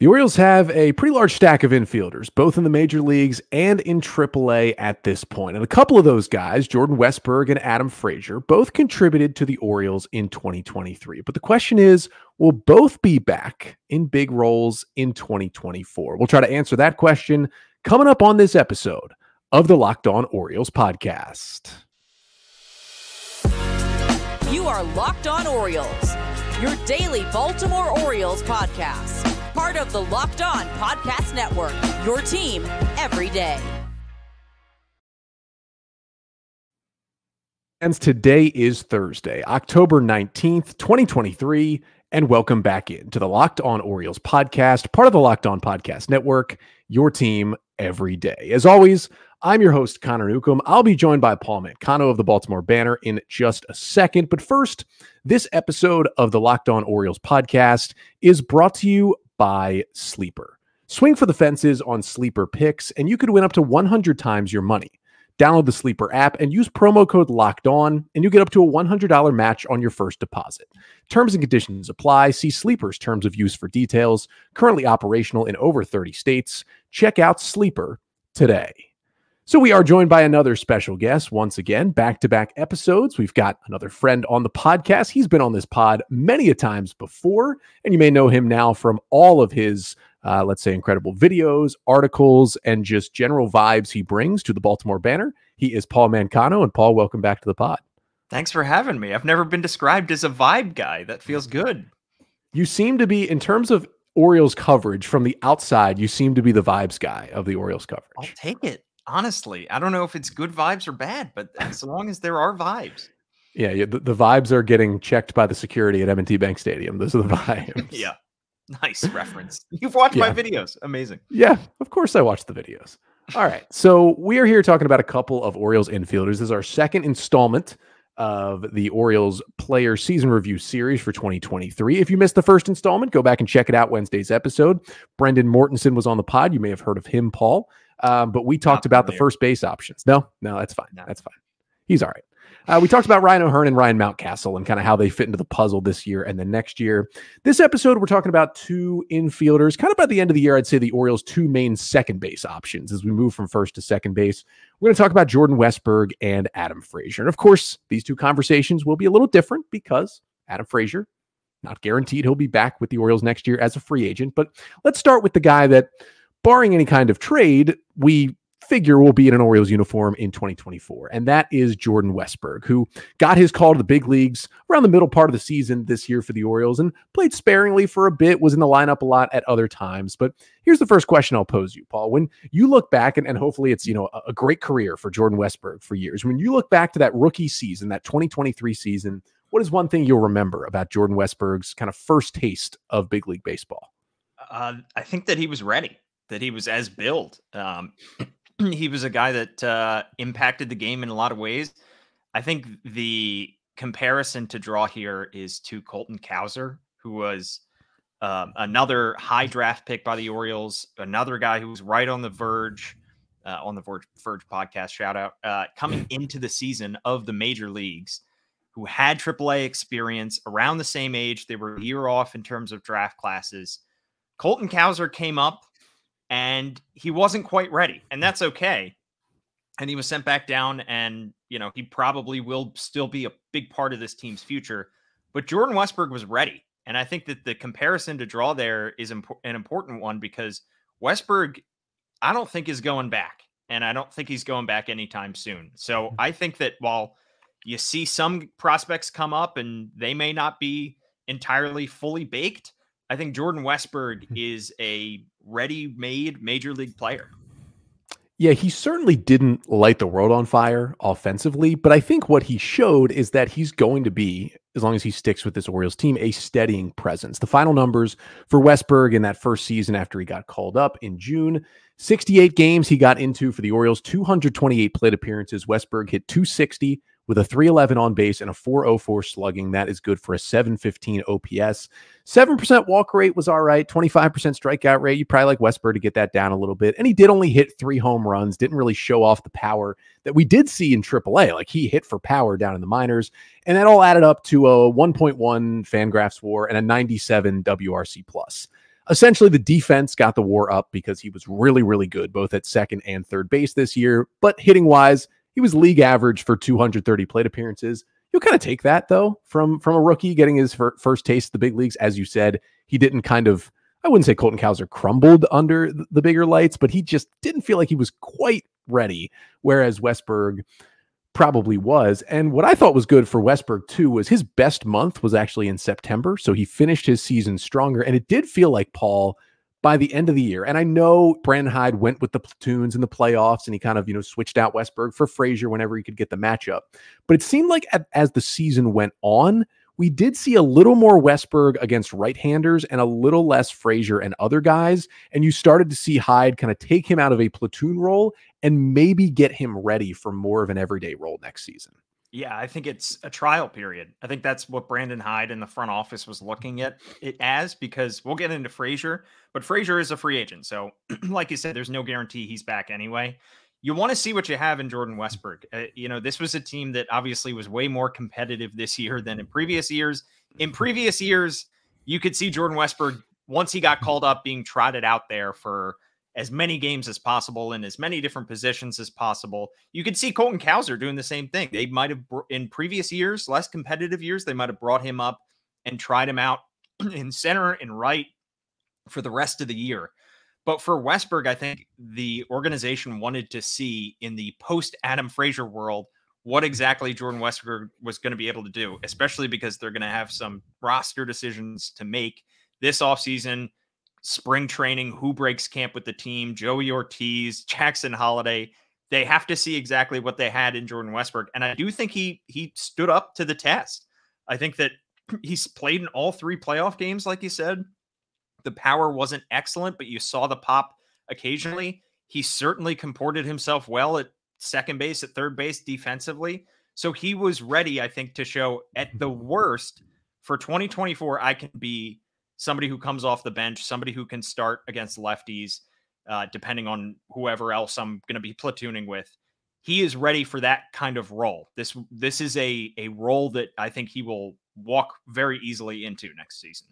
The Orioles have a pretty large stack of infielders, both in the major leagues and in AAA at this point. And a couple of those guys, Jordan Westburg and Adam Frazier, both contributed to the Orioles in 2023. But the question is, will both be back in big roles in 2024? We'll try to answer that question coming up on this episode of the Locked On Orioles podcast. You are Locked On Orioles, your daily Baltimore Orioles podcast. Part of the Locked On Podcast Network, your team every day. And today is Thursday, October 19th, 2023, and welcome back into the Locked On Orioles podcast, part of the Locked On Podcast Network, your team every day. As always, I'm your host, Connor Newcomb. I'll be joined by Paul Mancano of the Baltimore Banner in just a second. But first, this episode of the Locked On Orioles podcast is brought to you by Sleeper. Swing for the fences on Sleeper picks, and you could win up to 100 times your money. Download the Sleeper app and use promo code LOCKEDON, and you get up to a $100 match on your first deposit. Terms and conditions apply. See Sleeper's terms of use for details. Currently operational in over 30 states. Check out Sleeper today. So we are joined by another special guest once again, back-to-back episodes. We've got another friend on the podcast. He's been on this pod many a times before, and you may know him now from all of his, let's say, incredible videos, articles, and just general vibes he brings to the Baltimore Banner. He is Paul Mancano, and Paul, welcome back to the pod. Thanks for having me. I've never been described as a vibe guy. That feels good. You seem to be, in terms of Orioles coverage from the outside, you seem to be the vibes guy of the Orioles coverage. I'll take it. Honestly, I don't know if it's good vibes or bad, but as long as there are vibes. Yeah, the vibes are getting checked by the security at M&T Bank Stadium. Those are the vibes. Yeah, nice reference. You've watched my videos. Amazing. Yeah, of course I watched the videos. All right, so we are here talking about a couple of Orioles infielders. This is our second installment of the Orioles Player Season Review Series for 2023. If you missed the first installment, go back and check it out, Wednesday's episode. Brendan Mortensen was on the pod. You may have heard of him, Paul. But we talked about the first base options. No, that's fine. No. That's fine. He's all right. We talked about Ryan O'Hearn and Ryan Mountcastle and kind of how they fit into the puzzle this year and the next year. This episode, we're talking about two infielders. Kind of by the end of the year, I'd say the Orioles' two main second base options as we move from first to second base. We're going to talk about Jordan Westburg and Adam Frazier. And of course, these two conversations will be a little different because Adam Frazier, not guaranteed he'll be back with the Orioles next year as a free agent. But let's start with the guy that, barring any kind of trade, we figure will be in an Orioles uniform in 2024. And that is Jordan Westburg, who got his call to the big leagues around the middle part of the season this year for the Orioles and played sparingly for a bit, was in the lineup a lot at other times. But here's the first question I'll pose you, Paul. When you look back, and hopefully it's, a great career for Jordan Westburg for years. When you look back to that rookie season, that 2023 season, what is one thing you'll remember about Jordan Westburg's kind of first taste of big league baseball? I think that he was ready. That he was as billed. He was a guy that impacted the game in a lot of ways. I think the comparison to draw here is to Colton Cowser, who was another high draft pick by the Orioles, another guy who was right on the verge podcast, shout out, coming into the season of the major leagues, who had AAA experience around the same age. They were a year off in terms of draft classes. Colton Cowser came up, and he wasn't quite ready, and that's okay. And he was sent back down, and, he probably will still be a big part of this team's future. But Jordan Westburg was ready. And I think that the comparison to draw there is an important one because Westburg, I don't think is going back, and I don't think he's going back anytime soon. So I think that while you see some prospects come up and they may not be entirely fully baked, I think Jordan Westburg is a ready-made major league player. Yeah, he certainly didn't light the world on fire offensively, but I think what he showed is that he's going to be, as long as he sticks with this Orioles team, a steadying presence. The final numbers for Westburg in that first season after he got called up in June, 68 games he got into for the Orioles, 228 plate appearances. Westburg hit 260 with a 311 on base and a 404 slugging. That is good for a 715 OPS. 7% walk rate was all right. 25% strikeout rate. You probably like Westburg to get that down a little bit. And he did only hit 3 home runs. Didn't really show off the power that we did see in AAA. Like, he hit for power down in the minors. And that all added up to a 1.1 FanGraphs WAR and a 97 WRC+. Essentially, the defense got the war up because he was really, really good, both at second and third base this year. But hitting-wise, he was league average for 230 plate appearances. You'll kind of take that, though, from a rookie getting his first taste of the big leagues. As you said, he didn't I wouldn't say Colton Cowser crumbled under the bigger lights, but he just didn't feel like he was quite ready, whereas Westburg probably was. And what I thought was good for Westburg, too, was his best month was actually in September. So he finished his season stronger. And it did feel like, Paul, by the end of the year, and I know Brandon Hyde went with the platoons in the playoffs and he kind of, switched out Westburg for Frazier whenever he could get the matchup. But it seemed like as the season went on, we did see a little more Westburg against right-handers and a little less Frazier and other guys. And you started to see Hyde kind of take him out of a platoon role and maybe get him ready for more of an everyday role next season. Yeah, I think it's a trial period. I think that's what Brandon Hyde in the front office was looking at it as, because we'll get into Frazier, but Frazier is a free agent. So like you said, there's no guarantee he's back anyway. You want to see what you have in Jordan Westburg. This was a team that obviously was way more competitive this year than in previous years. In previous years, you could see Jordan Westburg, once he got called up, being trotted out there for as many games as possible in as many different positions as possible. You could see Colton Cowser doing the same thing. They might have, in previous years, less competitive years, they might have brought him up and tried him out in center and right for the rest of the year. But for Westburg, I think the organization wanted to see in the post-Adam Frazier world what exactly Jordan Westburg was going to be able to do, especially because they're going to have some roster decisions to make this offseason, spring training, who breaks camp with the team, Joey Ortiz, Jackson Holiday. They have to see exactly what they had in Jordan Westburg. And I do think he stood up to the test. I think that he's played in all 3 playoff games, like you said. The power wasn't excellent, but you saw the pop occasionally. He certainly comported himself well at second base, at third base, defensively. So he was ready, I think, to show at the worst for 2024, I can be somebody who comes off the bench, somebody who can start against lefties, depending on whoever else I'm going to be platooning with. He is ready for that kind of role. This is a role that I think he will walk very easily into next season.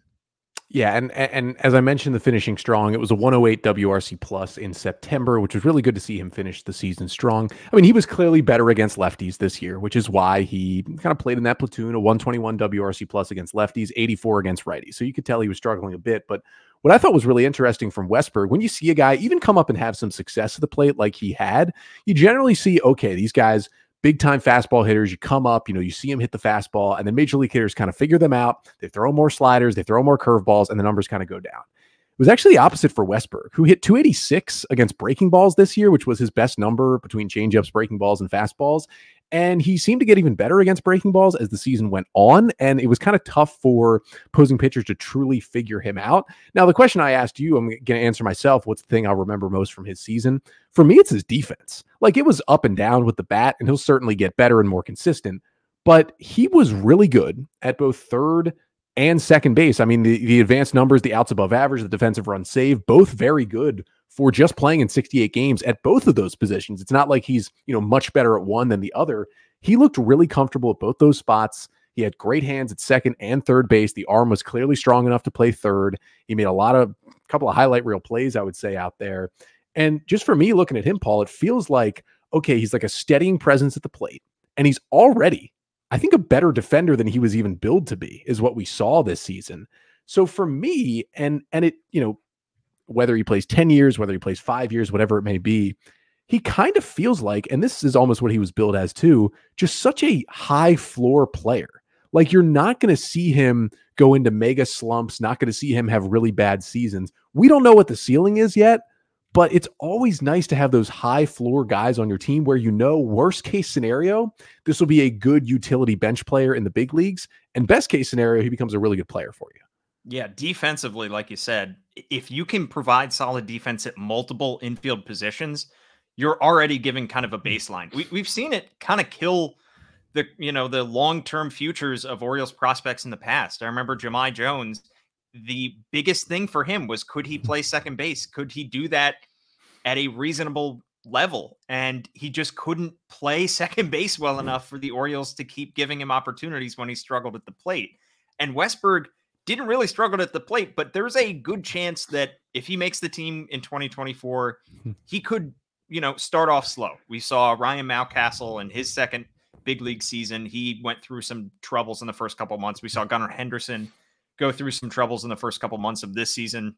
Yeah, and as I mentioned, the finishing strong, it was a 108 WRC plus in September, which was really good to see him finish the season strong. I mean, he was clearly better against lefties this year, which is why he kind of played in that platoon, a 121 WRC plus against lefties, 84 against righties. So you could tell he was struggling a bit. But what I thought was really interesting from Westburg, when you see a guy even come up and have some success at the plate like he had, you generally see, okay, these guys, big time fastball hitters, you come up, you see them hit the fastball, and then major league hitters kind of figure them out. They throw more sliders, they throw more curveballs, and the numbers kind of go down. It was actually the opposite for Westburg, who hit 286 against breaking balls this year, which was his best number between changeups, breaking balls, and fastballs. And he seemed to get even better against breaking balls as the season went on. And it was kind of tough for opposing pitchers to truly figure him out. Now, the question I asked you, I'm going to answer myself. What's the thing I'll remember most from his season? For me, it's his defense. Like, it was up and down with the bat, and he'll certainly get better and more consistent. But he was really good at both third and second base. I mean, the advanced numbers, the outs above average, the defensive run save, both very good for just playing in 68 games at both of those positions. It's not like he's, much better at one than the other. He looked really comfortable at both those spots. He had great hands at second and third base. The arm was clearly strong enough to play third. He made a couple of highlight reel plays, I would say, out there. And just for me, looking at him, Paul, it feels like, okay, he's like a steadying presence at the plate, and he's already, I think, a better defender than he was even billed to be, is what we saw this season. So for me, and it, whether he plays 10 years, whether he plays 5 years, whatever it may be, he kind of feels like, and this is almost what he was billed as too, just such a high floor player. Like, you're not going to see him go into mega slumps, not going to see him have really bad seasons. We don't know what the ceiling is yet, but it's always nice to have those high floor guys on your team where, worst case scenario, this will be a good utility bench player in the big leagues. And best case scenario, he becomes a really good player for you. Yeah, defensively, like you said, if you can provide solid defense at multiple infield positions, you're already giving kind of a baseline. We've seen it kind of kill the long-term futures of Orioles prospects in the past. I remember Jahmai Jones. The biggest thing for him was, could he play second base? Could he do that at a reasonable level? And he just couldn't play second base well enough for the Orioles to keep giving him opportunities when he struggled at the plate. And Westburg didn't really struggle at the plate, but there's a good chance that if he makes the team in 2024, he could, start off slow. We saw Ryan Mountcastle in his second big league season. He went through some troubles in the first couple of months. We saw Gunnar Henderson go through some troubles in the first couple of months of this season,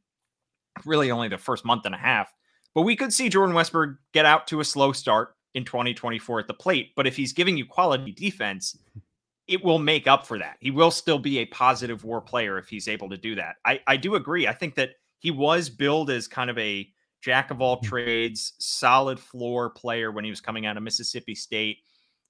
really only the first month and a half. But we could see Jordan Westburg get out to a slow start in 2024 at the plate. But if he's giving you quality defense, it will make up for that. He will still be a positive WAR player if he's able to do that. I do agree. I think that he was billed as kind of a jack of all trades, solid floor player when he was coming out of Mississippi State,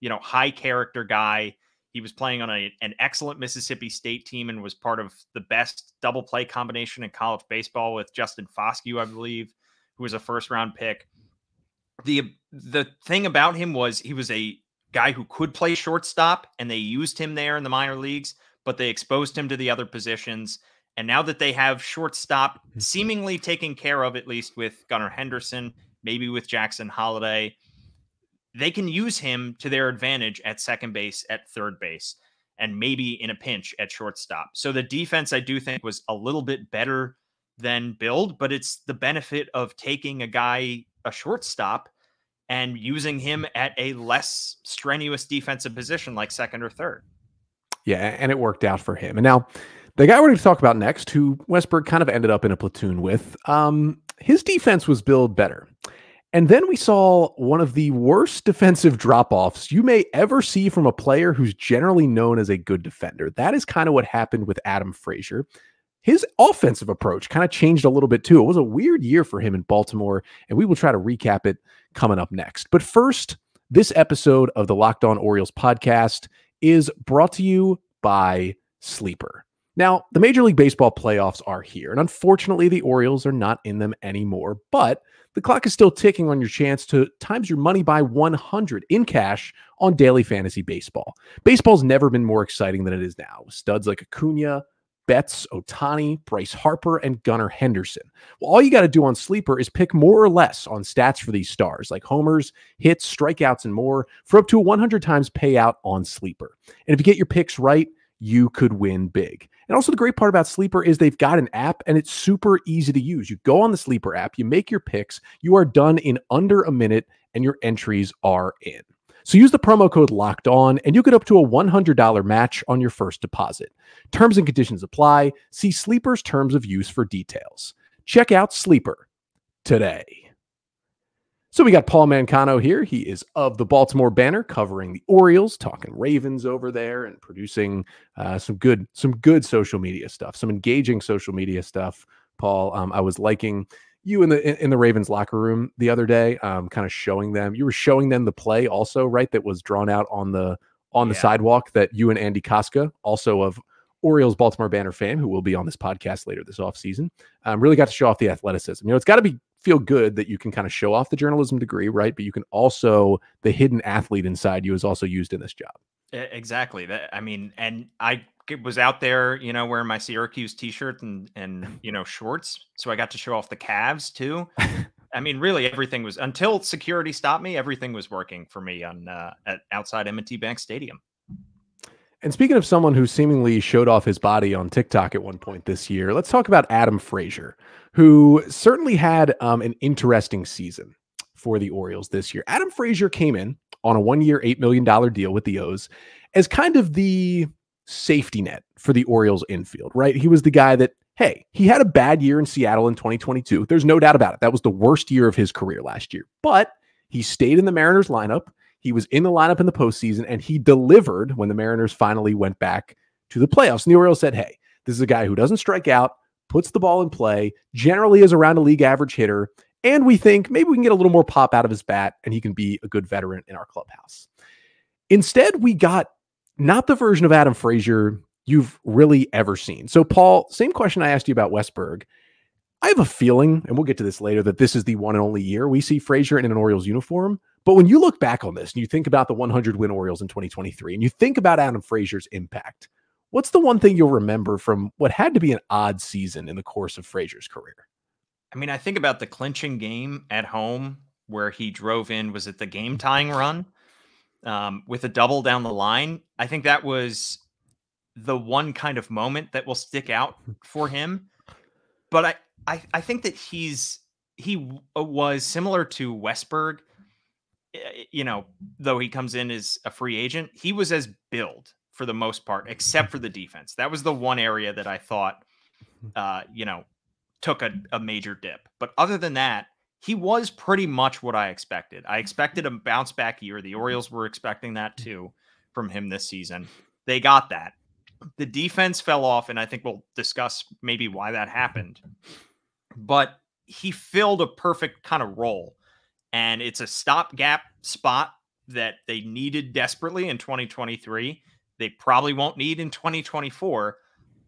high character guy. He was playing on an excellent Mississippi State team and was part of the best double play combination in college baseball with Justin Foscue, I believe, who was a first-round pick. The thing about him was he was a guy who could play shortstop, and they used him there in the minor leagues, but they exposed him to the other positions. And now that they have shortstop seemingly taken care of, at least with Gunnar Henderson, maybe with Jackson Holiday, they can use him to their advantage at second base, at third base, and maybe in a pinch at shortstop. So the defense, I do think, was a little bit better than billed, but it's the benefit of taking a shortstop and using him at a less strenuous defensive position like second or third. Yeah, and it worked out for him. And now the guy we're going to talk about next, who Westburg kind of ended up in a platoon with, his defense was billed better. And then we saw one of the worst defensive drop-offs you may ever see from a player who's generally known as a good defender. That is kind of what happened with Adam Frazier. His offensive approach kind of changed a little bit too. It was a weird year for him in Baltimore, and we will try to recap it coming up next. But first, this episode of the Locked On Orioles podcast is brought to you by Sleeper. Now, the Major League Baseball playoffs are here, and unfortunately, the Orioles are not in them anymore, but the clock is still ticking on your chance to times your money by 100 in cash on daily fantasy baseball. Baseball's never been more exciting than it is now, with studs like Acuna, Betts, Ohtani, Bryce Harper, and Gunnar Henderson. Well, all you got to do on Sleeper is pick more or less on stats for these stars, like homers, hits, strikeouts, and more, for up to a 100 times payout on Sleeper. And if you get your picks right, you could win big. And also the great part about Sleeper is they've got an app, and it's super easy to use. You go on the Sleeper app, you make your picks, you are done in under a minute, and your entries are in. So use the promo code Locked On, and you'll get up to a $100 match on your first deposit. Terms and conditions apply. See Sleeper's terms of use for details. Check out Sleeper today. So we got Paul Mancano here. He is of the Baltimore Banner, covering the Orioles, talking Ravens over there, and producing some good social media stuff, some engaging social media stuff. Paul, I was liking you in the Ravens locker room the other day, kind of showing them. You were showing them the play also, right? That was drawn out on the sidewalk that you and Andy Koska, also of Orioles Baltimore Banner fame, who will be on this podcast later this offseason, really got to show off the athleticism. It's got to feel good that you can kind of show off the journalism degree, right? But you can also, the hidden athlete inside you is also used in this job. Exactly. And I was out there, wearing my Syracuse t-shirt and shorts. So I got to show off the Cavs too. Really everything was, until security stopped me, everything was working for me at outside M&T Bank Stadium. And speaking of someone who seemingly showed off his body on TikTok at one point this year, let's talk about Adam Frazier, who certainly had an interesting season for the Orioles this year. Adam Frazier came in on a 1-year, $8 million deal with the O's as kind of the safety net for the Orioles infield, right? He was the guy that, hey, he had a bad year in Seattle in 2022. There's no doubt about it. That was the worst year of his career last year, but he stayed in the Mariners lineup. He was in the lineup in the postseason, and he delivered when the Mariners finally went back to the playoffs. And the Orioles said, hey, this is a guy who doesn't strike out, puts the ball in play, generally is around a league average hitter, and we think maybe we can get a little more pop out of his bat, and he can be a good veteran in our clubhouse. Instead, we got not the version of Adam Frazier you've really ever seen. So, Paul, same question I asked you about Westburg. I have a feeling, and we'll get to this later, that this is the one and only year we see Frazier in an Orioles uniform. But when you look back on this and you think about the 100-win Orioles in 2023 and you think about Adam Frazier's impact, what's the one thing you'll remember from what had to be an odd season in the course of Frazier's career? I think about the clinching game at home where he drove in, was it the game-tying run with a double down the line? I think that was the one kind of moment that will stick out for him. But I think that he was similar to Westburg, though he comes in as a free agent. He was as billed for the most part, except for the defense. That was the one area that I thought, took a major dip. But other than that, he was pretty much what I expected. I expected a bounce back year. The Orioles were expecting that too from him this season. They got that. The defense fell off, and I think we'll discuss maybe why that happened. But he filled a perfect kind of role, and it's a stopgap spot that they needed desperately in 2023. They probably won't need in 2024,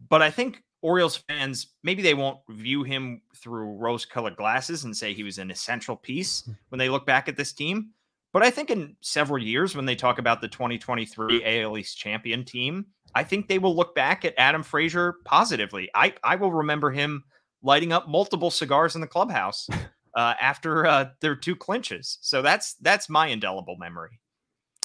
but I think Orioles fans, maybe they won't view him through rose-colored glasses and say he was an essential piece when they look back at this team. But I think in several years, when they talk about the 2023 AL East champion team, I think they will look back at Adam Frazier positively. I will remember him lighting up multiple cigars in the clubhouse after their 2 clinches. So that's my indelible memory.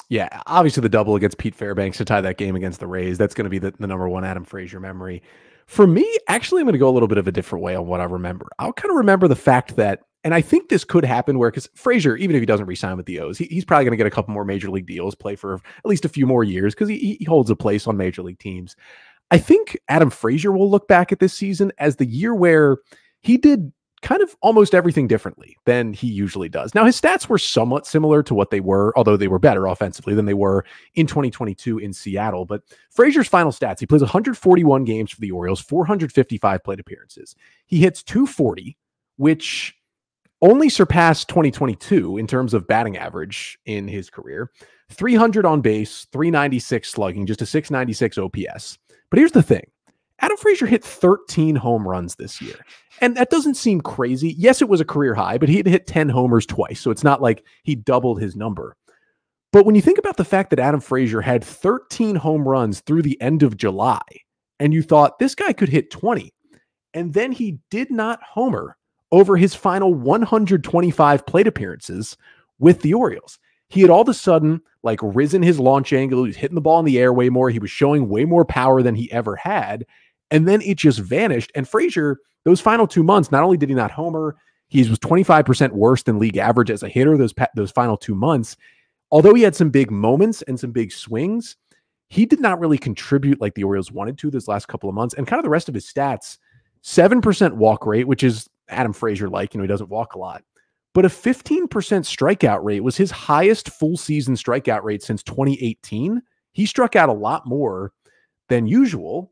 Yeah, obviously the double against Pete Fairbanks to tie that game against the Rays, that's going to be the number one Adam Frazier memory. For me, actually, I'm going to go a little bit of a different way on what I remember. I'll kind of remember the fact that, and I think this could happen where, because Frazier, even if he doesn't re-sign with the O's, he's probably going to get a couple more major league deals, play for at least a few more years, because he holds a place on major league teams. I think Adam Frazier will look back at this season as the year where he did kind of almost everything differently than he usually does. Now, his stats were somewhat similar to what they were, although they were better offensively than they were in 2022 in Seattle. But Frazier's final stats, he plays 141 games for the Orioles, 455 plate appearances. He hits .240, which only surpassed 2022 in terms of batting average in his career. 300 on base, 396 slugging, just a 696 OPS. But here's the thing. Adam Frazier hit 13 home runs this year. And that doesn't seem crazy. Yes, it was a career high, but he had hit 10 homers twice. So it's not like he doubled his number. But when you think about the fact that Adam Frazier had 13 home runs through the end of July, and you thought this guy could hit 20, and then he did not homer over his final 125 plate appearances with the Orioles. He had all of a sudden like risen his launch angle. He was hitting the ball in the air way more. He was showing way more power than he ever had. And then it just vanished. And Frazier, those final 2 months, not only did he not homer, he was 25% worse than league average as a hitter those final 2 months. Although he had some big moments and some big swings, he did not really contribute like the Orioles wanted to this last couple of months. And kind of the rest of his stats, 7% walk rate, which is Adam Frazier-like, he doesn't walk a lot. But a 15% strikeout rate was his highest full season strikeout rate since 2018. He struck out a lot more than usual,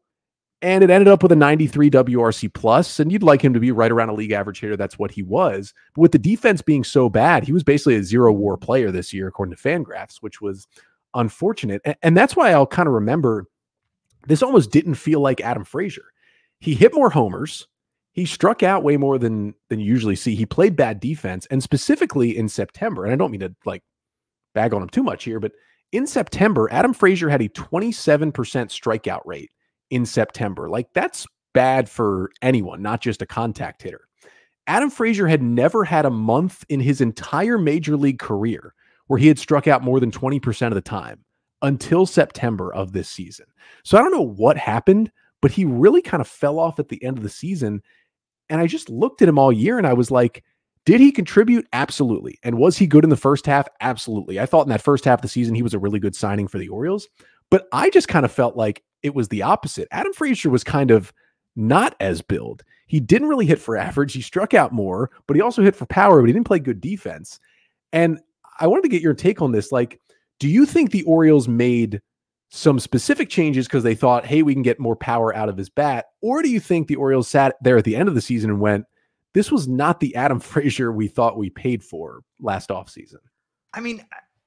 and it ended up with a 93 WRC plus, and you'd like him to be right around a league average hitter. That's what he was. But with the defense being so bad, he was basically a 0 WAR player this year, according to FanGraphs, which was unfortunate. And that's why I'll kind of remember this almost didn't feel like Adam Frazier. He hit more homers. He struck out way more than you usually see. He played bad defense, and specifically in September, and I don't mean to like bag on him too much here, but in September, Adam Frazier had a 27% strikeout rate in September. Like, that's bad for anyone, not just a contact hitter. Adam Frazier had never had a month in his entire major league career where he had struck out more than 20% of the time until September of this season. So I don't know what happened, but he really kind of fell off at the end of the season. And I just looked at him all year and I was like, did he contribute? Absolutely. And was he good in the first half? Absolutely. I thought in that first half of the season, he was a really good signing for the Orioles, but I just kind of felt like it was the opposite. Adam Frazier was kind of not as billed. He didn't really hit for average. He struck out more, but he also hit for power, but he didn't play good defense. And I wanted to get your take on this. Like, do you think the Orioles made some specific changes because they thought, hey, we can get more power out of his bat? Or do you think the Orioles sat there at the end of the season and went, this was not the Adam Frazier we thought we paid for last offseason? I mean,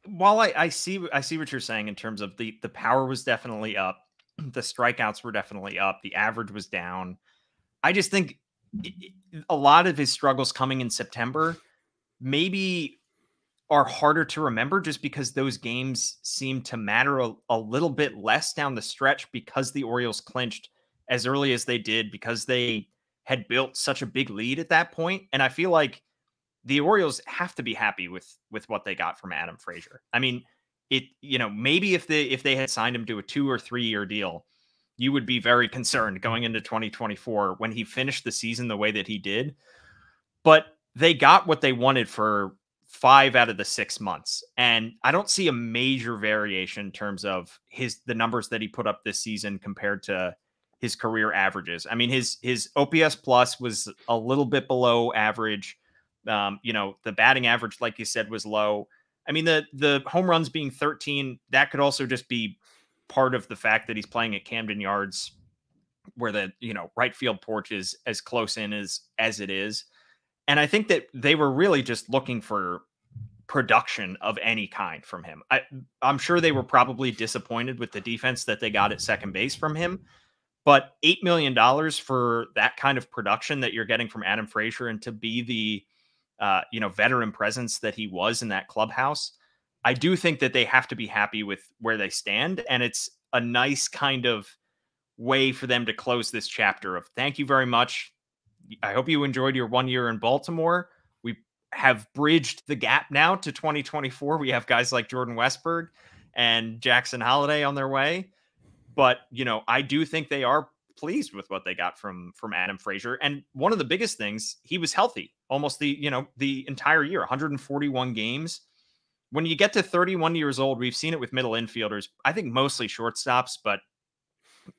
while I see what you're saying in terms of the power was definitely up, the strikeouts were definitely up, the average was down. I just think a lot of his struggles coming in September maybe are harder to remember just because those games seem to matter a little bit less down the stretch because the Orioles clinched as early as they did, because they had built such a big lead at that point. And I feel like the Orioles have to be happy with what they got from Adam Frazier. I mean, maybe if they had signed him to a 2 or 3 year deal, you would be very concerned going into 2024 when he finished the season the way that he did. But they got what they wanted for 5 out of the 6 months. And I don't see a major variation in terms of the numbers that he put up this season compared to his career averages. I mean, his OPS plus was a little bit below average. The batting average, like you said, was low. I mean, the home runs being 13, that could also just be part of the fact that he's playing at Camden Yards, where the right field porch is as close in as it is. And I think that they were really just looking for production of any kind from him. I'm sure they were probably disappointed with the defense that they got at second base from him, but $8 million for that kind of production that you're getting from Adam Frazier, and to be the veteran presence that he was in that clubhouse, I do think that they have to be happy with where they stand. And it's a nice kind of way for them to close this chapter of thank you very much. I hope you enjoyed your 1 year in Baltimore. We have bridged the gap now to 2024. We have guys like Jordan Westburg and Jackson Holliday on their way. But, I do think they are pleased with what they got from Adam Frazier. And one of the biggest things, he was healthy almost the entire year, 141 games. When you get to 31 years old, we've seen it with middle infielders, I think mostly shortstops, but,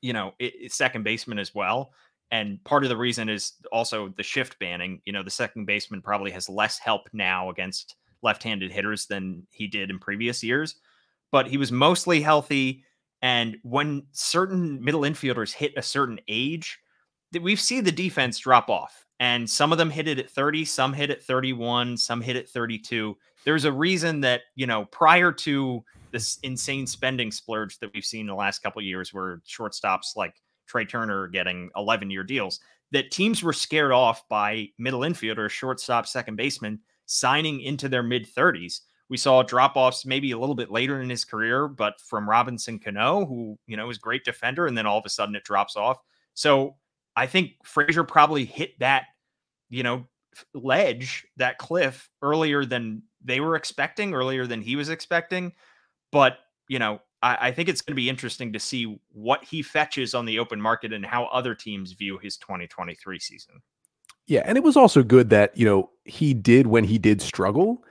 it's second baseman as well. And part of the reason is also the shift banning. The second baseman probably has less help now against left-handed hitters than he did in previous years, but he was mostly healthy. And when certain middle infielders hit a certain age, we've seen the defense drop off. And some of them hit it at 30, some hit at 31, some hit at 32. There's a reason that, prior to this insane spending splurge that we've seen in the last couple of years, where shortstops like Trey Turner are getting 11-year deals, that teams were scared off by middle infielders, shortstop, second baseman signing into their mid-30s. We saw drop-offs maybe a little bit later in his career, but from Robinson Cano, who, was a great defender, and then all of a sudden it drops off. So I think Frazier probably hit that, ledge, that cliff earlier than they were expecting, earlier than he was expecting. But, I think it's going to be interesting to see what he fetches on the open market and how other teams view his 2023 season. Yeah, and it was also good that, he did, when he did struggle,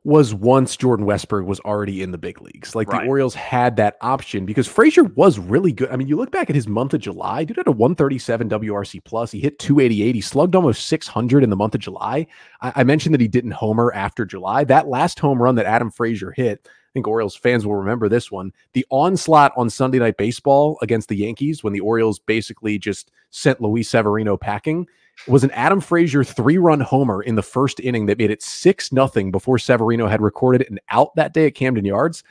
was once Jordan Westburg was already in the big leagues. Like, the Orioles had that option because Frazier was really good. I mean, you look back at his month of July, dude had a 137 WRC plus. He hit 288. He slugged almost 600 in the month of July. I mentioned that he didn't homer after July. That last home run that Adam Frazier hit, I think Orioles fans will remember this one. The onslaught on Sunday Night Baseball against the Yankees, when the Orioles basically just sent Luis Severino packing, was an Adam Frazier 3-run homer in the first inning that made it 6-0 before Severino had recorded an out that day at Camden Yards.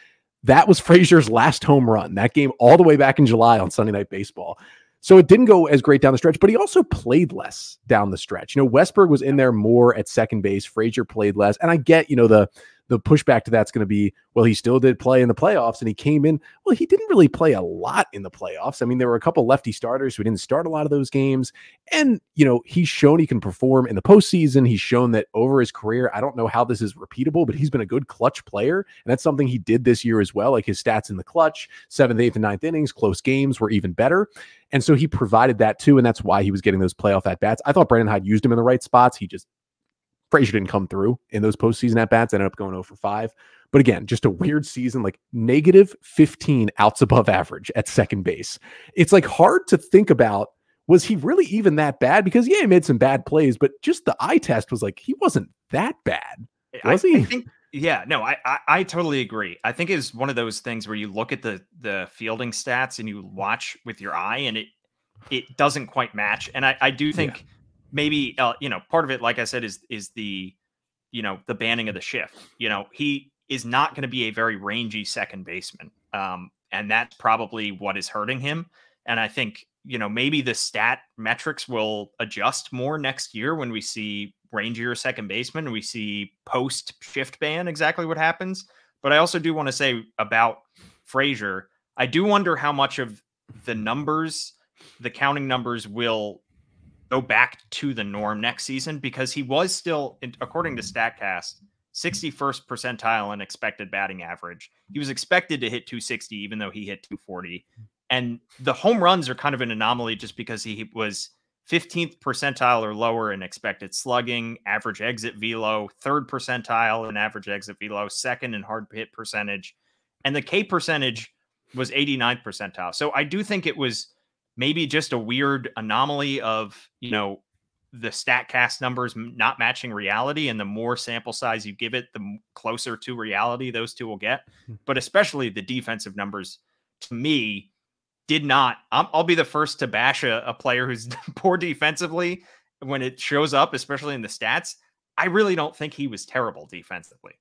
That was Frazier's last home run. That game all the way back in July on Sunday Night Baseball. So it didn't go as great down the stretch, but he also played less down the stretch. Westburg was in there more at second base. Frazier played less. And I get, the pushback to that's going to be, well, he still did play in the playoffs and he came in. Well, he didn't really play a lot in the playoffs. I mean, there were a couple lefty starters who didn't start a lot of those games. And, he's shown he can perform in the postseason. He's shown that over his career. I don't know how this is repeatable, but he's been a good clutch player. And that's something he did this year as well. Like, his stats in the clutch, 7th, 8th, and 9th innings, close games were even better. And so he provided that too. And that's why he was getting those playoff at-bats. I thought Brandon Hyde used him in the right spots. Frazier didn't come through in those postseason at-bats, ended up going 0 for 5. But again, just a weird season, like negative 15 outs above average at second base. It's like hard to think about, was he really even that bad? Because yeah, he made some bad plays, but just the eye test was like, he wasn't that bad. Was he? I think, yeah, no, I totally agree. I think it's one of those things where you look at the fielding stats and you watch with your eye and it doesn't quite match. And I do think, yeah, maybe, part of it, like I said, is the, the banning of the shift. He is not going to be a very rangy second baseman. And that's probably what is hurting him. And I think, maybe the stat metrics will adjust more next year when we see rangier second baseman and we see post shift ban exactly what happens. But I also do want to say about Frazier, I do wonder how much of the numbers, the counting numbers, will go back to the norm next season, because he was still, according to StatCast, 61st percentile in expected batting average. He was expected to hit 260, even though he hit 240. And the home runs are kind of an anomaly just because he was 15th percentile or lower in expected slugging, average exit velo, 3rd percentile in average exit velo, 2nd in hard hit percentage. And the K percentage was 89th percentile. So I do think it was maybe just a weird anomaly of, you know, the StatCast numbers not matching reality. And the more sample size you give it, the closer to reality those two will get. But especially the defensive numbers, to me, did not. I'll be the first to bash a player who's poor defensively when it shows up, especially in the stats. I really don't think he was terrible defensively.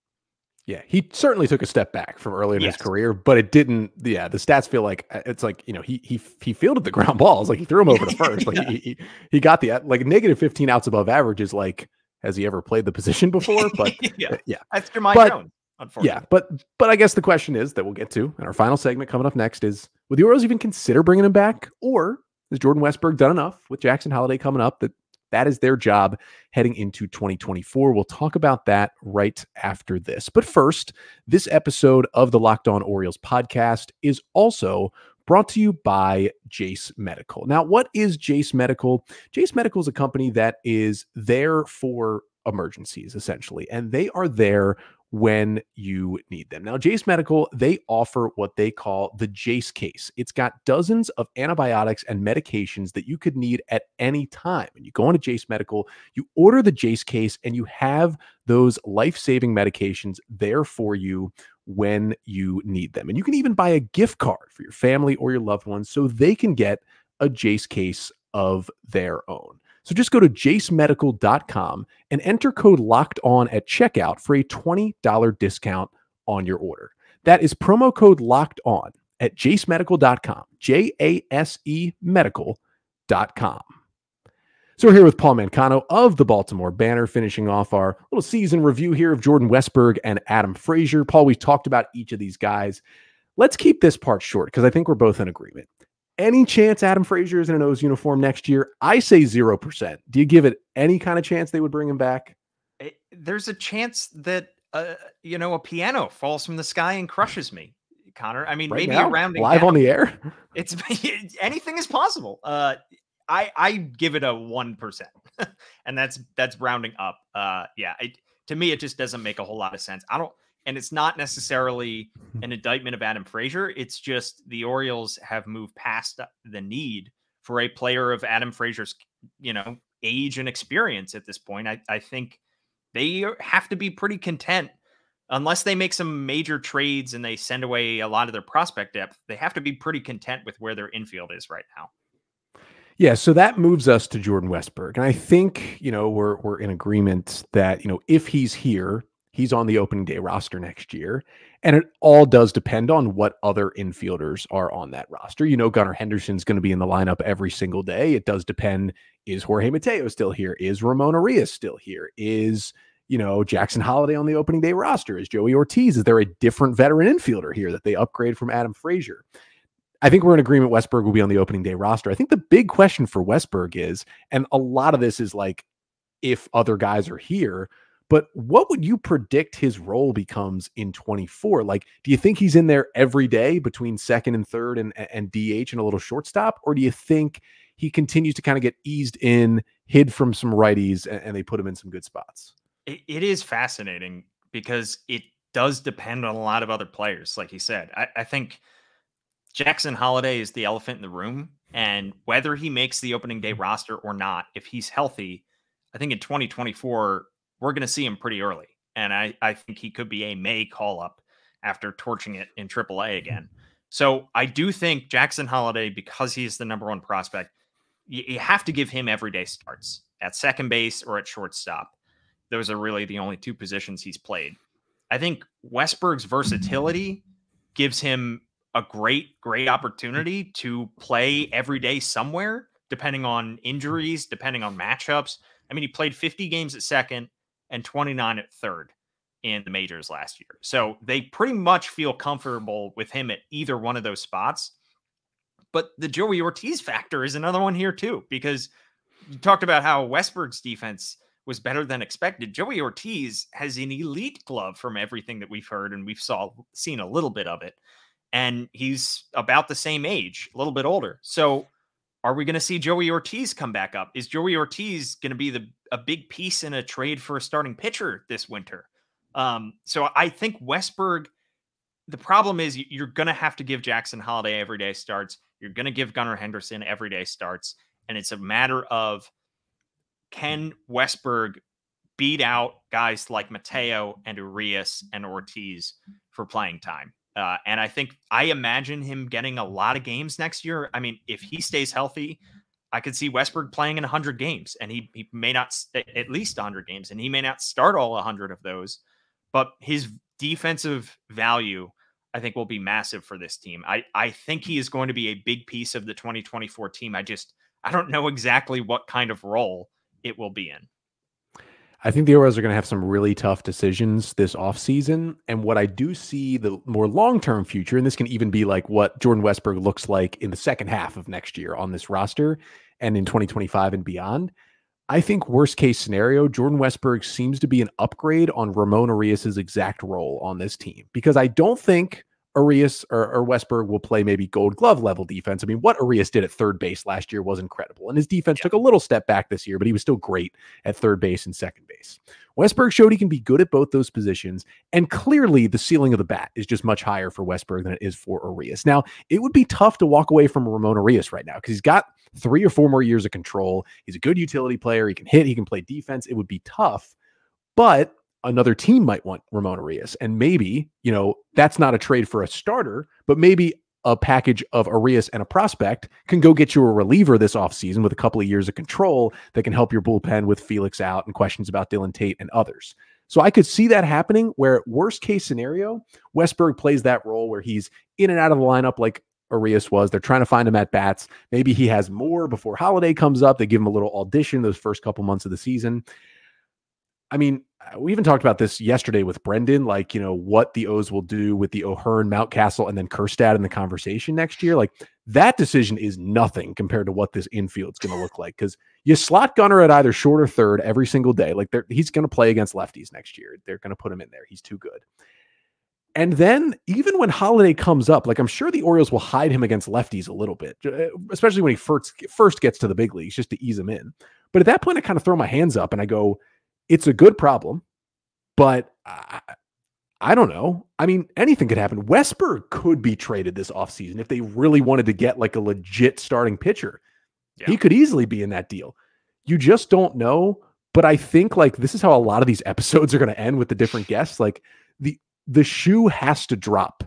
Yeah, he certainly took a step back from early in his career, but it didn't. Yeah, the stats feel like it's like, you know, he fielded the ground balls, like he threw him over to first, like he got the like negative 15 outs above average is like, has he ever played the position before? But yeah, that's Jermaine Jones. Yeah, but I guess the question is that we'll get to in our final segment coming up next is, would the Orioles even consider bringing him back, or has Jordan Westburg done enough with Jackson Holliday coming up that is their job heading into 2024? We'll talk about that right after this. But first, this episode of the Locked On Orioles podcast is also brought to you by Jase Medical. Now, what is Jase Medical? Jase Medical is a company that is there for emergencies, essentially, and they are there when you need them. Now, Jase Medical, they offer what they call the Jase case. It's got dozens of antibiotics and medications that you could need at any time. And you go into Jase Medical, you order the Jase case, and you have those life-saving medications there for you when you need them. And you can even buy a gift card for your family or your loved ones so they can get a Jase case of their own. So just go to jasemedical.com and enter code LOCKEDON at checkout for a $20 discount on your order. That is promo code LOCKEDON at jasemedical.com, JASE medical.com. So we're here with Paul Mancano of the Baltimore Banner, finishing off our little season review here of Jordan Westburg and Adam Frazier. Paul, we've talked about each of these guys. Let's keep this part short because I think we're both in agreement. Any chance Adam Frazier is in an O's uniform next year? I say 0%. Do you give it any kind of chance they would bring him back? There's a chance that, you know, a piano falls from the sky and crushes me, Connor. I mean, right maybe now, rounding live down, on the air. It's anything is possible. I give it a 1%, and that's rounding up. To me, it just doesn't make a whole lot of sense. And it's not necessarily an indictment of Adam Frazier. It's just the Orioles have moved past the need for a player of Adam Frazier's, you know, age and experience at this point. I think they have to be pretty content unless they make some major trades and they send away a lot of their prospect depth. They have to be pretty content with where their infield is right now. Yeah, so that moves us to Jordan Westburg. And I think, you know, we're in agreement that, you know, if he's here, he's on the opening day roster next year. And it all does depend on what other infielders are on that roster. You know, Gunnar Henderson's going to be in the lineup every single day. It does depend. Is Jorge Mateo still here? Is Ramon Arias still here? Is, you know, Jackson Holliday on the opening day roster? Is Joey Ortiz? Is there a different veteran infielder here that they upgrade from Adam Frazier? I think we're in agreement Westburg will be on the opening day roster. I think the big question for Westburg is, and a lot of this is like, if other guys are here, but what would you predict his role becomes in 24? Like, do you think he's in there every day between second and third and DH and a little shortstop? Or do you think he continues to kind of get eased in, hid from some righties, and they put him in some good spots? It is fascinating because it does depend on a lot of other players. Like you said, I think Jackson Holliday is the elephant in the room, and whether he makes the opening day roster or not, if he's healthy, I think in 2024, we're going to see him pretty early. And I think he could be a May call-up after torching it in AAA again. So I do think Jackson Holliday, because he's the number one prospect, you have to give him everyday starts at second base or at shortstop. Those are really the only two positions he's played. I think Westburg's versatility gives him a great opportunity to play every day somewhere, depending on injuries, depending on matchups. I mean, he played 50 games at second and 29 at third in the majors last year. So they pretty much feel comfortable with him at either one of those spots. But the Joey Ortiz factor is another one here too, because you talked about how Westburg's defense was better than expected. Joey Ortiz has an elite glove from everything that we've heard, and we've seen a little bit of it. and he's about the same age, a little bit older. So are we going to see Joey Ortiz come back up? Is Joey Ortiz going to be a big piece in a trade for a starting pitcher this winter? So I think Westburg, the problem is you're going to have to give Jackson Holiday everyday starts. You're going to give Gunnar Henderson everyday starts. And it's a matter of, can Westburg beat out guys like Mateo and Urias and Ortiz for playing time? And I imagine him getting a lot of games next year. I mean, if he stays healthy, I could see Westburg playing in 100 games, and he may not at least 100 games, and he may not start all 100 of those, but his defensive value, I think, will be massive for this team. I think he is going to be a big piece of the 2024 team. I don't know exactly what kind of role it will be in. I think the Orioles are going to have some really tough decisions this offseason. And what I do see the more long-term future, and this can even be like what Jordan Westburg looks like in the second half of next year on this roster and in 2025 and beyond. I think worst case scenario, Jordan Westburg seems to be an upgrade on Ramon Urias's exact role on this team, because I don't think Urias or Westburg will play maybe Gold Glove level defense. I mean, what Urias did at third base last year was incredible, and his defense took a little step back this year, but he was still great at third base and second base. Westburg showed he can be good at both those positions, and clearly the ceiling of the bat is just much higher for Westburg than it is for Urias. Now, it would be tough to walk away from Ramon Urias right now because he's got 3 or 4 more years of control. He's a good utility player. He can hit. He can play defense. It would be tough, but another team might want Ramon Urias. And maybe, that's not a trade for a starter, but maybe a package of Urias and a prospect can go get you a reliever this offseason with a couple of years of control that can help your bullpen with Felix out and questions about Dylan Tate and others. So I could see that happening where, worst case scenario, Westburg plays that role where he's in and out of the lineup like Urias was. They're trying to find him at bats. Maybe he has more before Holiday comes up. They give him a little audition those first couple months of the season. I mean, we even talked about this yesterday with Brendan, what the O's will do with the O'Hearn, Mountcastle, and then Kjerstad in the conversation next year. That decision is nothing compared to what this infield's going to look like, because you slot Gunnar at either short or third every single day. He's going to play against lefties next year. They're going to put him in there. He's too good. And then even when Holiday comes up, I'm sure the Orioles will hide him against lefties a little bit, especially when he first gets to the big leagues, just to ease him in. But at that point, I kind of throw my hands up and I go, it's a good problem, but I don't know. I mean, anything could happen. Westburg could be traded this offseason if they really wanted to get a legit starting pitcher. Yeah. He could easily be in that deal. You just don't know. But I think this is how a lot of these episodes are going to end with the different guests. The shoe has to drop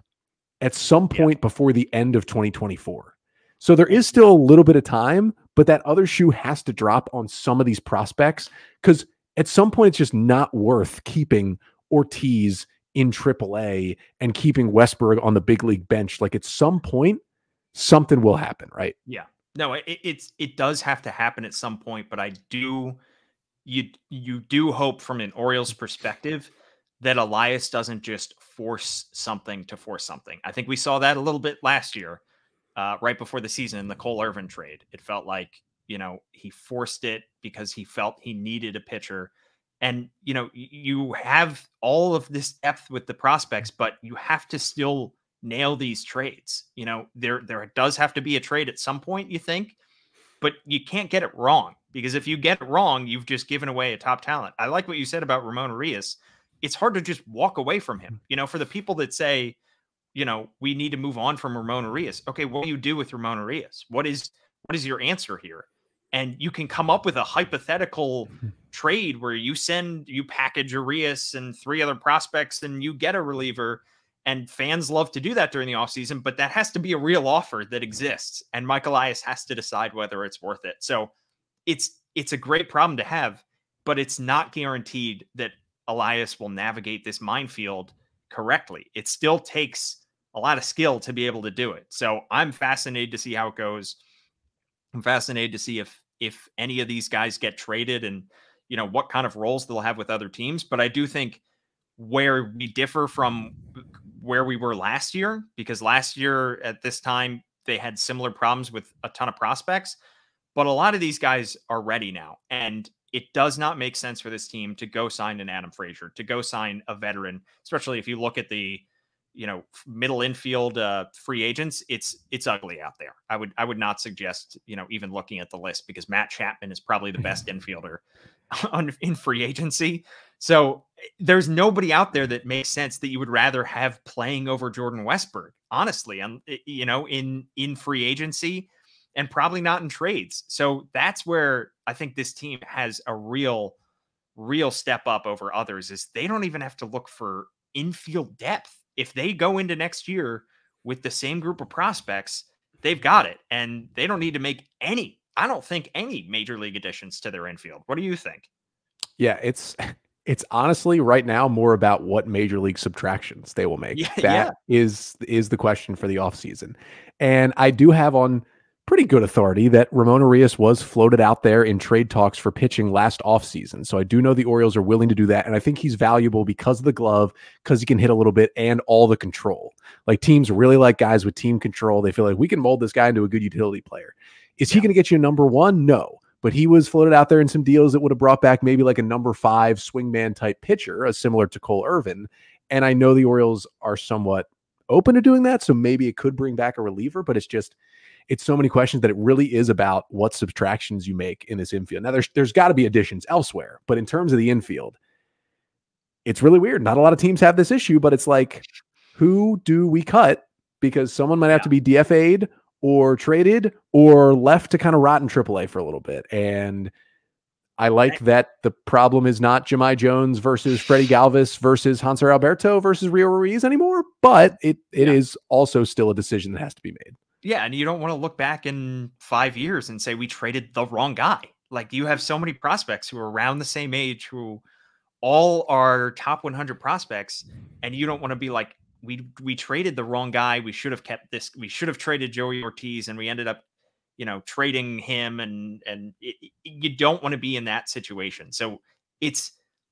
at some point before the end of 2024. So there is still a little bit of time, but that other shoe has to drop on some of these prospects, because at some point, it's just not worth keeping Ortiz in AAA and keeping Westburg on the big league bench. At some point, something will happen, right? Yeah. No, it does have to happen at some point, but you do hope from an Orioles perspective that Elias doesn't just force something to force something. I think we saw that a little bit last year, right before the season in the Cole Irvin trade. It felt like, he forced it because he felt he needed a pitcher. And, you have all of this depth with the prospects, but you have to still nail these trades. There does have to be a trade at some point, you think, but you can't get it wrong, because if you get it wrong, you've just given away a top talent. I like what you said about Ramon Urias. It's hard to just walk away from him. For the people that say, we need to move on from Ramon Urias. Okay, what do you do with Ramon Urias? What is your answer here? And you can come up with a hypothetical trade where you package Urias and 3 other prospects and you get a reliever. And fans love to do that during the offseason, but that has to be a real offer that exists. And Mike Elias has to decide whether it's worth it. So it's a great problem to have, but it's not guaranteed that Elias will navigate this minefield correctly. It still takes a lot of skill to be able to do it. So I'm fascinated to see how it goes. I'm fascinated to see if any of these guys get traded and, what kind of roles they'll have with other teams. But I do think where we differ from where we were last year, because last year at this time, they had similar problems with a ton of prospects, but a lot of these guys are ready now. And it does not make sense for this team to go sign an Adam Frazier, to go sign a veteran, especially if you look at the middle infield free agents, it's ugly out there. I would not suggest, even looking at the list, because Matt Chapman is probably the best infielder in free agency. So there's nobody out there that makes sense that you would rather have playing over Jordan Westburg, honestly, in free agency, and probably not in trades. So that's where I think this team has a real step up over others, is they don't even have to look for infield depth. If they go into next year with the same group of prospects, they've got it, and they don't need to make I don't think any major league additions to their infield. What do you think? Yeah, it's honestly right now more about what major league subtractions they will make. That is the question for the offseason. And I do have on pretty good authority that Ramon Urias was floated out there in trade talks for pitching last offseason. So I do know the Orioles are willing to do that. And I think he's valuable because of the glove, because he can hit a little bit, and all the control. Like, teams really like guys with team control. They feel like we can mold this guy into a good utility player. Is he going to get you a number one? No. But he was floated out there in some deals that would have brought back maybe like a number 5 swingman type pitcher, similar to Cole Irvin. And I know the Orioles are somewhat open to doing that. So maybe it could bring back a reliever, but it's so many questions that it really is about what subtractions you make in this infield. Now, there's got to be additions elsewhere, but in terms of the infield, it's really weird. Not a lot of teams have this issue, but it's like, who do we cut? Because someone might have to be DFA'd or traded or left to kind of rot in AAA for a little bit. And I like that the problem is not Jahmai Jones versus Freddie Galvis versus Hanser Alberto versus Rio Ruiz anymore, but it is also still a decision that has to be made. Yeah, and you don't want to look back in 5 years and say we traded the wrong guy. Like, you have so many prospects who are around the same age, who all are top 100 prospects, and you don't want to be like, we traded the wrong guy. We should have kept this. We should have traded Joey Ortiz, and we ended up, trading him. And you don't want to be in that situation. So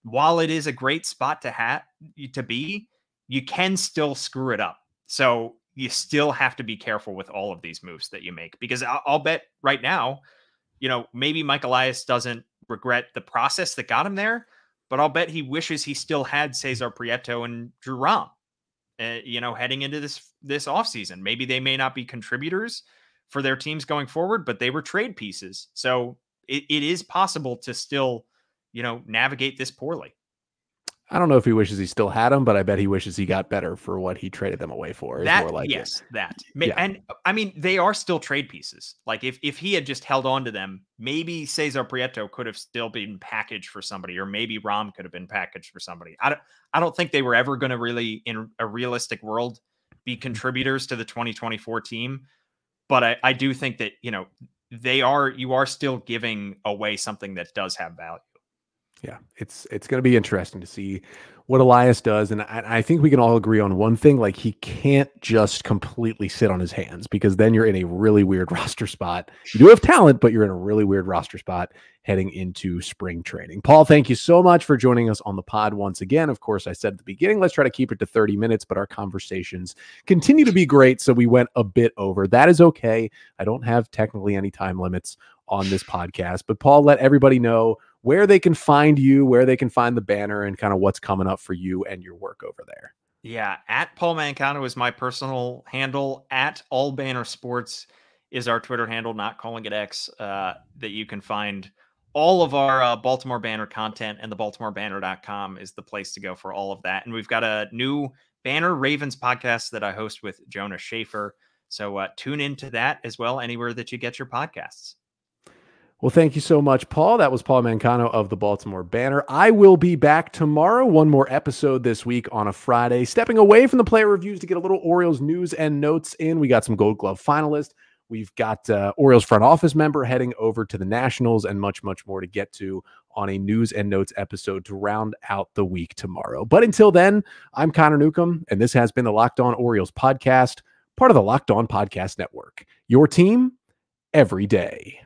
while it is a great spot to be, you can still screw it up. So you still have to be careful with all of these moves that you make, because I'll bet right now, maybe Mike Elias doesn't regret the process that got him there, but I'll bet he wishes he still had Cesar Prieto and Drew Rom, heading into this offseason. Maybe they may not be contributors for their teams going forward, but they were trade pieces. So it is possible to still, navigate this poorly. I don't know if he wishes he still had them, but I bet he wishes he got better for what he traded them away for. And I mean, they are still trade pieces. Like, if he had just held on to them, maybe Cesar Prieto could have still been packaged for somebody, or maybe Rom could have been packaged for somebody. I don't think they were ever going to really, in a realistic world, be contributors to the 2024 team. But I do think that, you are still giving away something that does have value. Yeah, it's going to be interesting to see what Elias does. And I think we can all agree on one thing, like, he can't just completely sit on his hands, because then you're in a really weird roster spot. You do have talent, but you're in a really weird roster spot heading into spring training. Paul, thank you so much for joining us on the pod once again. Of course, I said at the beginning, let's try to keep it to 30 minutes, but our conversations continue to be great, so we went a bit over. That is okay. I don't have technically any time limits on this podcast, but Paul, let everybody know where they can find you, where they can find the banner, and kind of what's coming up for you and your work over there. Yeah, at Paul Mancano is my personal handle. At All Banner Sports is our Twitter handle, not calling it X, that you can find all of our Baltimore Banner content, and the BaltimoreBanner.com is the place to go for all of that. And we've got a new Banner Ravens podcast that I host with Jonah Schaefer. So tune into that as well, anywhere that you get your podcasts. Well, thank you so much, Paul. That was Paul Mancano of the Baltimore Banner. I will be back tomorrow. One more episode this week on a Friday. Stepping away from the player reviews to get a little Orioles news and notes in. We got some Gold Glove finalists. We've got Orioles front office member heading over to the Nationals, and much, much more to get to on a news and notes episode to round out the week tomorrow. But until then, I'm Connor Newcomb, and this has been the Locked On Orioles podcast, part of the Locked On Podcast Network. Your team every day.